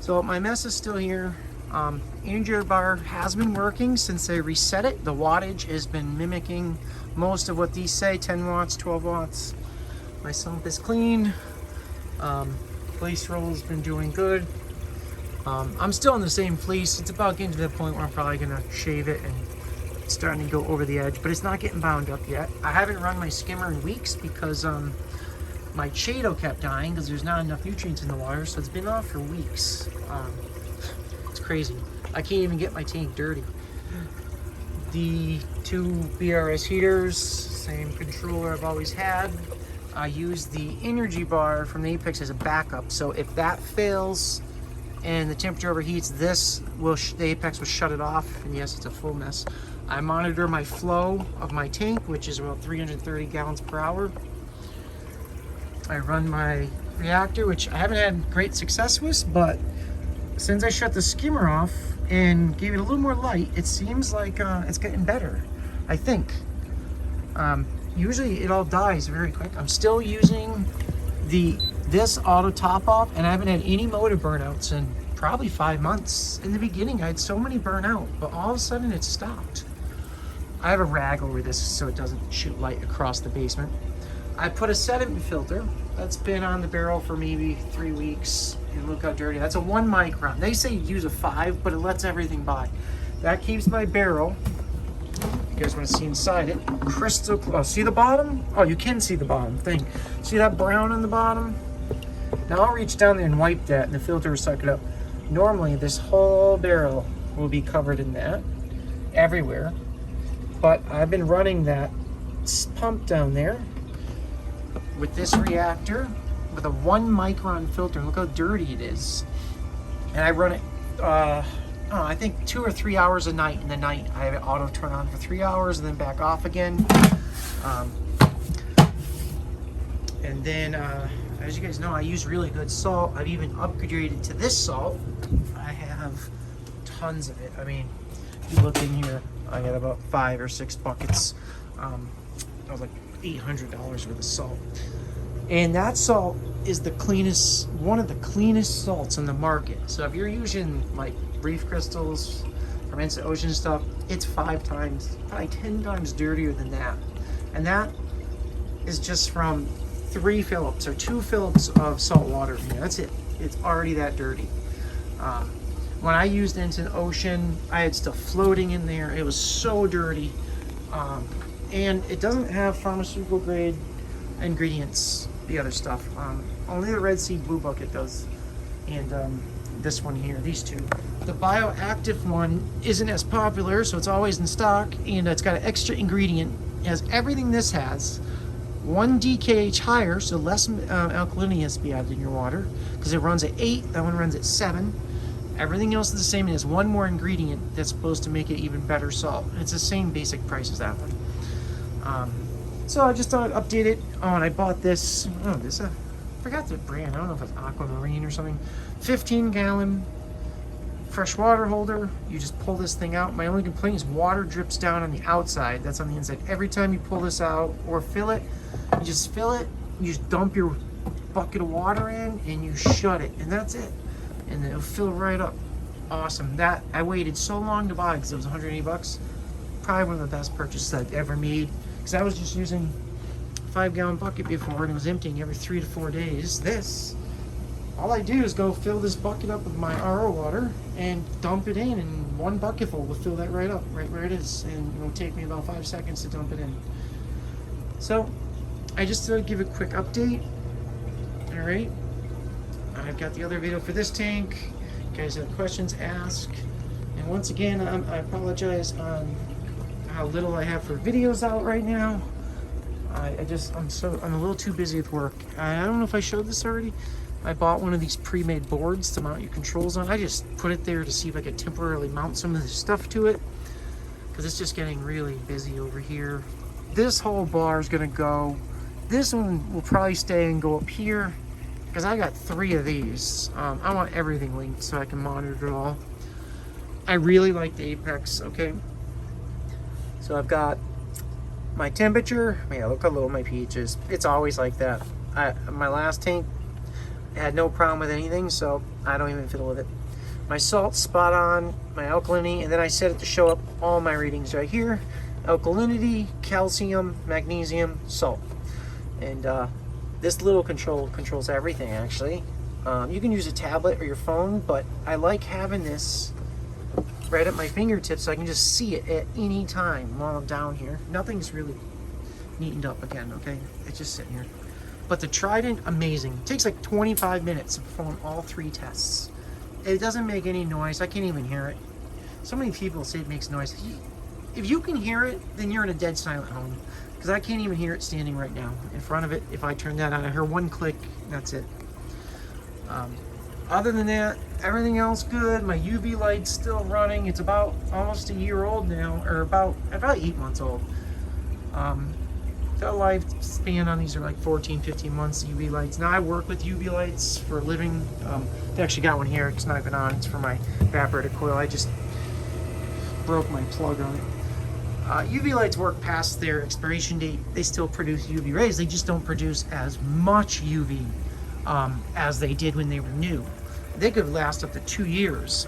So my mess is still here. Injured bar has been working since they reset it. The wattage has been mimicking most of what these say, 10 watts, 12 watts. My sump is clean. Fleece roll has been doing good. I'm still on the same fleece. It's about getting to the point where I'm probably gonna shave it and it's starting to go over the edge, but it's not getting bound up yet. I haven't run my skimmer in weeks because my Chaeto kept dying because there's not enough nutrients in the water, so it's been off for weeks. It's crazy. I can't even get my tank dirty. The two BRS heaters, same controller I've always had. I use the energy bar from the Apex as a backup, so if that fails and the temperature overheats, the Apex will shut it off, and yes, it's a full mess. I monitor my flow of my tank, which is about 330 gallons per hour. I run my reactor, which I haven't had great success with, but since I shut the skimmer off and gave it a little more light, it seems like it's getting better, I think. Usually it all dies very quick. I'm still using this auto top off, and I haven't had any motor burnouts in probably 5 months. In the beginning, I had so many burn out, but all of a sudden it stopped. I have a rag over this so it doesn't shoot light across the basement. I put a sediment filter that's been on the barrel for maybe 3 weeks, and look how dirty. That's a 1 micron. They say use a 5, but it lets everything by. That keeps my barrel, you guys want to see inside it, crystal clear. Oh, see the bottom? Oh, you can see the bottom thing. See that brown on the bottom? Now I'll reach down there and wipe that, and the filter will suck it up. Normally this whole barrel will be covered in that everywhere, but I've been running that pump down there with this reactor with a 1 micron filter. Look how dirty it is. And I run it I think 2 or 3 hours a night. In the night I have it auto turn on for 3 hours and then back off again. And then as you guys know, I use really good salt. I've even upgraded to this salt. I have tons of it. I mean, if you look in here, I got about 5 or 6 buckets. I was like $800 worth of salt, and that salt is the cleanest, one of the cleanest salts in the market. So if you're using like reef crystals from Instant Ocean stuff, it's 5 times, probably 10 times dirtier than that, and that is just from 3 Phillips or 2 Phillips of salt water in here. That's it. It's already that dirty. When I used Instant Ocean, I had stuff floating in there. It was so dirty. And it doesn't have pharmaceutical grade ingredients, the other stuff. Only the Red Sea Blue Bucket does. And this one here, these two. The bioactive one isn't as popular, so it's always in stock, and it's got an extra ingredient. It has everything this has. 1 DKH higher, so less alkalinity has to be added in your water, because it runs at 8, that one runs at 7. Everything else is the same. It has 1 more ingredient that's supposed to make it even better salt. It's the same basic price as that one. So I just thought I'd update it. Oh, and I bought this. Oh, I forgot the brand. I don't know if it's Aquamarine or something. 15-gallon fresh water holder. You just pull this thing out. My only complaint is water drips down on the outside. That's on the inside. Every time you pull this out or fill it, you just fill it. You just dump your bucket of water in and you shut it, and that's it. And then it'll fill right up. Awesome. That I waited so long to buy because it was 180 bucks. Probably one of the best purchases I've ever made, because I was just using a 5-gallon bucket before and it was emptying every 3 to 4 days. This, all I do is go fill this bucket up with my RO water and dump it in, and 1 bucketful will fill that right up, right where it is, and it'll take me about 5 seconds to dump it in. So I just thought I'd give a quick update. All right, I've got the other video for this tank. You guys have questions, ask. And once again, I apologize on how little I have for videos out right now. I'm a little too busy with work. I don't know if I showed this already. I bought one of these pre-made boards to mount your controls on. I just put it there to see if I could temporarily mount some of this stuff to it, because it's just getting really busy over here. This whole bar is gonna go. This one will probably stay and go up here, because I got 3 of these. I want everything linked so I can monitor it all. I really like the Apex, okay? So I've got my temperature. Yeah, look how low my pH is. It's always like that. My last tank, Had no problem with anything, so I don't even fiddle with it. My salt's spot on, my alkalinity, and then I set it to show up all my readings right here. Alkalinity, calcium, magnesium, salt. And this little control controls everything, actually. You can use a tablet or your phone, but I like having this right at my fingertips so I can just see it at any time while I'm down here. Nothing's really neatened up again, okay? It's just sitting here. But the Trident, amazing. It takes like 25 minutes to perform all 3 tests. It doesn't make any noise. I can't even hear it. So many people say it makes noise. If you can hear it, then you're in a dead silent home. Because I can't even hear it standing right now in front of it. If I turn that on, I heard one click, that's it. Other than that, everything else good. My UV light's still running. It's about almost a year old now, or about 8 months old. The lifespan on these are like 14, 15 months, UV lights. Now I work with UV lights for a living. They actually got one here. It's not even on. It's for my evaporator coil. I just broke my plug on it. UV lights work past their expiration date. They still produce UV rays. They just don't produce as much UV as they did when they were new. They could last up to 2 years.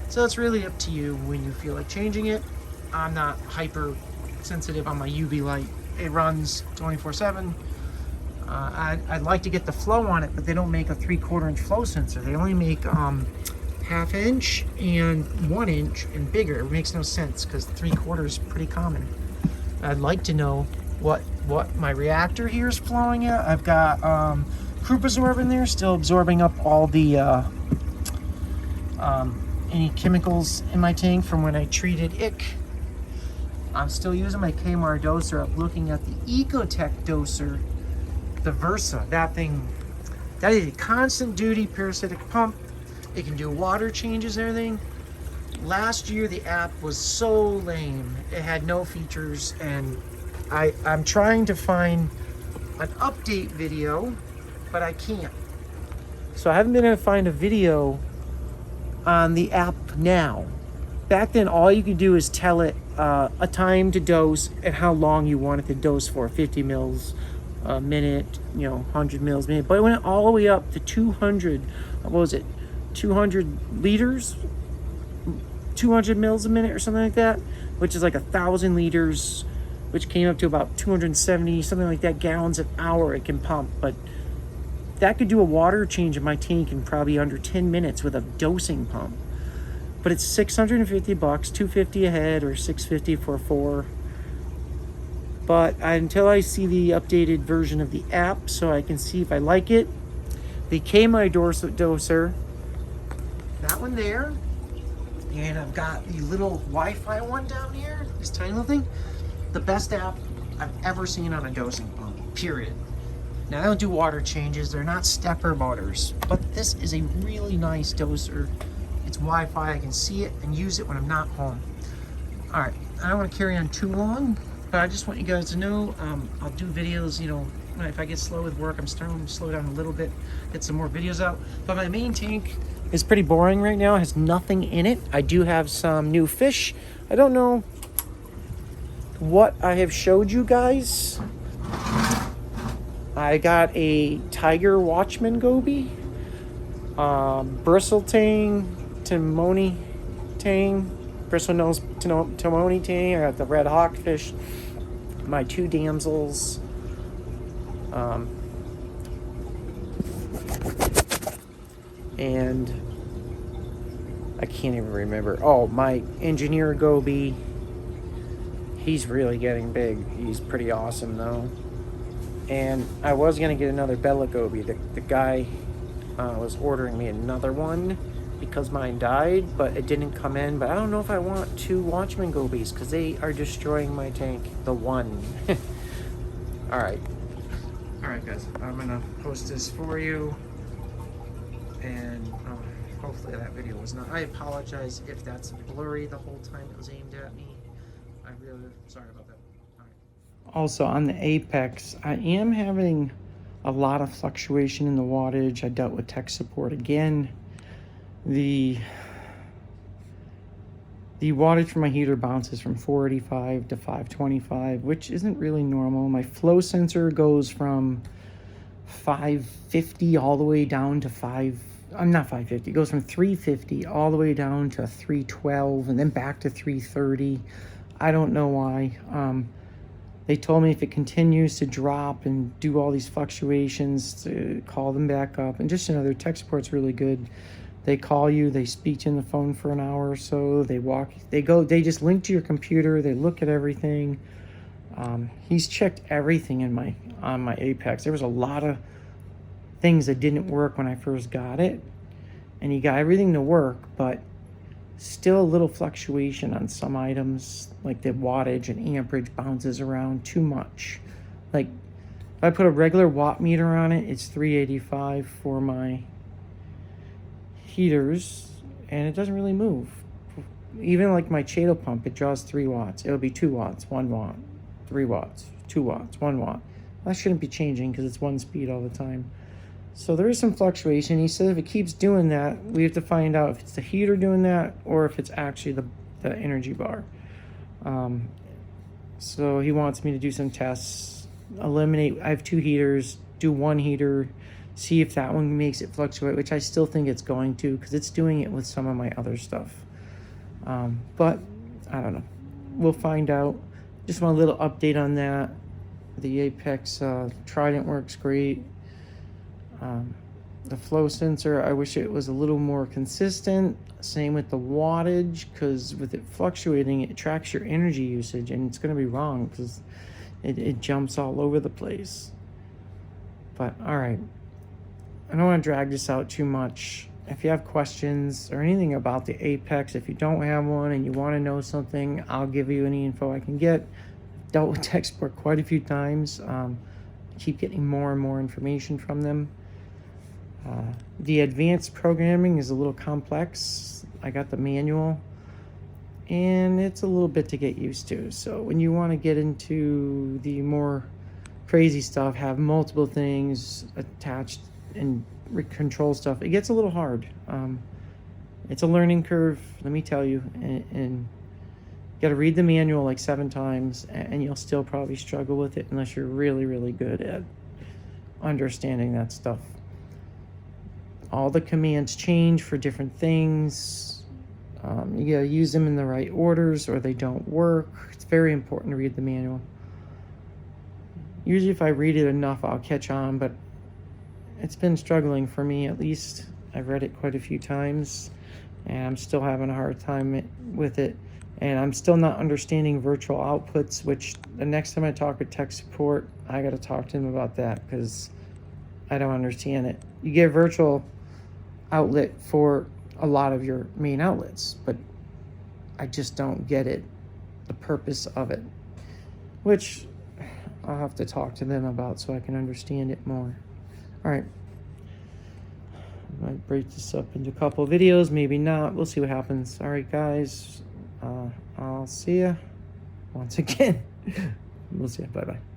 So it's really up to you when you feel like changing it. I'm not hyper sensitive on my UV light. It runs 24/7. I'd like to get the flow on it, but they don't make a 3/4 inch flow sensor. They only make 1/2 inch and 1 inch and bigger. It makes no sense because 3/4 is pretty common. I'd like to know what my reactor here is flowing at. I've got Group Absorb in there, still absorbing up all the any chemicals in my tank from when I treated ick. I'm still using my Kmart doser. I'm looking at the Ecotech doser, the Versa. That thing, that is a constant duty parasitic pump. It can do water changes and everything. Last year the app was so lame. It had no features, and I'm trying to find an update video, but I can't. So I haven't been able to find a video on the app now. Back then, all you could do is tell it a time to dose and how long you want it to dose for, 50 mils a minute, 100 mils a minute. But it went all the way up to 200, what was it, 200 liters? 200 mils a minute or something like that, which is like 1,000 liters, which came up to about 270, something like that, gallons an hour it can pump. But that could do a water change in my tank in probably under 10 minutes with a dosing pump. But it's $650, $250 a head or $650 for 4. But until I see the updated version of the app so I can see if I like it, the Kmart doser, that one there, and I've got the little Wi-Fi one down here, this tiny little thing, the best app I've ever seen on a dosing pump, period. Now, they don't do water changes. They're not stepper motors, but this is a really nice doser. It's Wi-Fi. I can see it and use it when I'm not home. All right, I don't want to carry on too long, but I just want you guys to know I'll do videos, if I get slow with work. I'm starting to slow down a little bit, get some more videos out. But my main tank is pretty boring right now. It has nothing in it. I do have some new fish. I don't know what I have showed you guys. I got a Tiger Watchman goby, bristle tang, timoni tang, bristle nose timoni tang. I got the red hawkfish, my 2 damsels, and I can't even remember. Oh, my engineer goby. He's really getting big. He's pretty awesome though. And I was going to get another Bella goby. The guy was ordering me another one because mine died, but it didn't come in. But I don't know if I want 2 Watchman gobies because they are destroying my tank. The one. All right, guys. I'm going to post this for you. And hopefully that video was not... I apologize if that's blurry the whole time it was aimed at me. I'm really sorry about that. Also, on the Apex, I am having a lot of fluctuation in the wattage. I dealt with tech support again. The wattage for my heater bounces from 485 to 525, which isn't really normal. My flow sensor goes from 550 all the way down to not 550. It goes from 350 all the way down to 312 and then back to 330. I don't know why. They told me if it continues to drop and do all these fluctuations, to call them back up. And just their tech support's really good. They call you, they speak to you on the phone for an hour or so. They just link to your computer. They look at everything. He's checked everything on my Apex. There was a lot of things that didn't work when I first got it, and he got everything to work, but still a little fluctuation on some items, like the wattage and amperage bounces around too much. Like if I put a regular watt meter on it, it's 385 for my heaters, and it doesn't really move. Even like my Chato pump, it draws 3 watts. It'll be 2 watts, 1 watt, 3 watts, 2 watts, 1 watt. That shouldn't be changing because it's one speed all the time. So there is some fluctuation. He said if it keeps doing that, we have to find out if it's the heater doing that or if it's actually the energy bar. So he wants me to do some tests, eliminate, I have 2 heaters, do 1 heater, see if that one makes it fluctuate, which I still think it's going to because it's doing it with some of my other stuff. But I don't know. We'll find out. Just want a little update on that. The Apex Trident works great. The flow sensor, I wish it was a little more consistent. Same with the wattage, because with it fluctuating, it tracks your energy usage, and it's going to be wrong because it jumps all over the place. But all right, I don't want to drag this out too much. If you have questions or anything about the Apex, if you don't have one and you want to know something, I'll give you any info I can get. Dealt with tech support quite a few times. Keep getting more and more information from them. The advanced programming is a little complex. I got the manual, and it's a little bit to get used to. So when you want to get into the more crazy stuff, have multiple things attached and control stuff, it gets a little hard. It's a learning curve, let me tell you, and you got to read the manual like 7 times, and you'll still probably struggle with it unless you're really, really good at understanding that stuff. All the commands change for different things. You gotta use them in the right orders or they don't work. It's very important to read the manual. Usually if I read it enough, I'll catch on, but it's been struggling for me at least. I've read it quite a few times, and I'm still having a hard time with it. And I'm still not understanding virtual outputs, which the next time I talk with tech support, I gotta talk to them about that because I don't understand it. You get virtual outlet for a lot of your main outlets, but I just don't get it, the purpose of it, which I'll have to talk to them about so I can understand it more. All right, I might break this up into a couple of videos, maybe not, we'll see what happens. All right guys, I'll see ya once again. We'll see ya, bye-bye.